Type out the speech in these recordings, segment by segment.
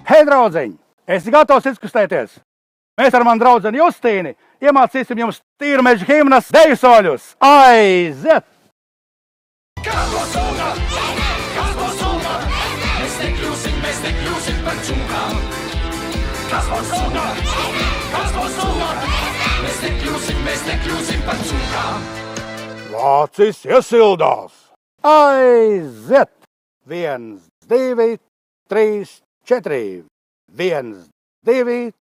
Hei, draudziņ! Esi gatavs izkustēties? Mēs ar mani draudzeni Justīni iemācīsim jums tīrmeža himnas deju soļus. Aiziet! Kas būs sunga? Kas būs sunga? Mēs nekļūsim par čūkām. Kas būs sunga? Kas būs sunga? Mēs nekļūsim par čūkām. Vācis iesildās! Aiziet! 1, 2, 3, 4. 1, 2,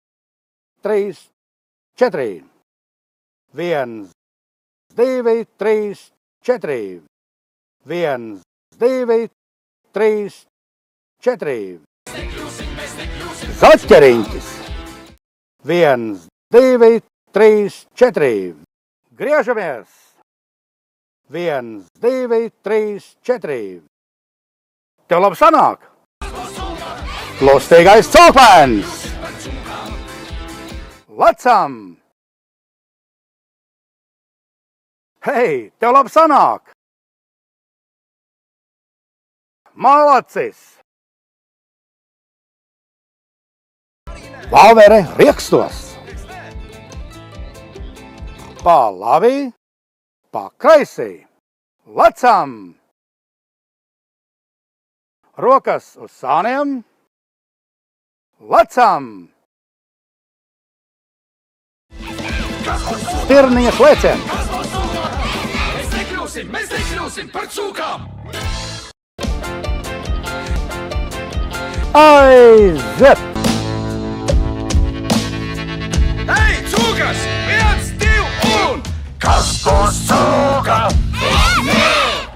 3, 4. 1, 2, 3, 4. 1, 2, 3, 4. Zaķeriņķis. 1, 2, 3, 4. Griežamies. 1, 2, 3, 4. Tev labi sanāk? Klustīgais cūkmens! Lecam! Hei, tev labi sanāk! Malacis! Vāvere riekstos! Pa labi, pa kreisī! Lecam! Rokas uz sāniem! Lecam! Stirniņa lēciens! Mēs nekļūsim par cūkām! Aiziet! Hei, cūkas! 1, 2 un... Kas būs cūka?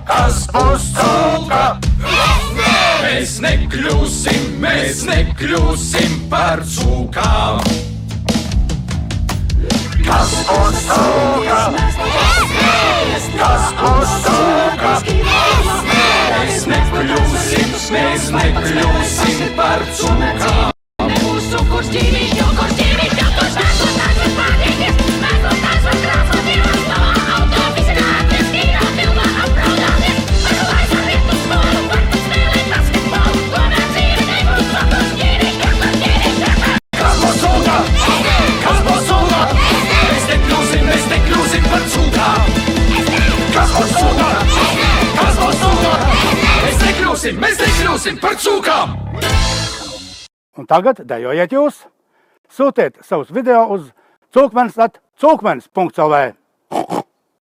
Kas būs cūka? Mēs nekļūsim par cūkām. Kas būs cūka? Kas būs cūka? Mēs nekļūsim par cūkām. Nebūs cukurs ģīviņš, jokurs ģīviņš, jokurs vēsot tās var pārīties, vēsot tās var krāsot, dzīvos novā auto, visi nāties, kīnā, filmā, apbraudāties, akalais ar vietu skolu, var tu spēlēt basketbolu, tomēr dzīve nebūs cukurs ģīviņš, jokurs ģīviņš, jokurs. Kas būs cūka? Kas būs cūka? Mēs nekļūsim par cūkām. Kas būs cūka? Kas būs cūka? Mēs nekļūsim par cūkām! Un tagad dejojiet jūs! Sūtiet savus video uz cūkmens@cūkmens.lv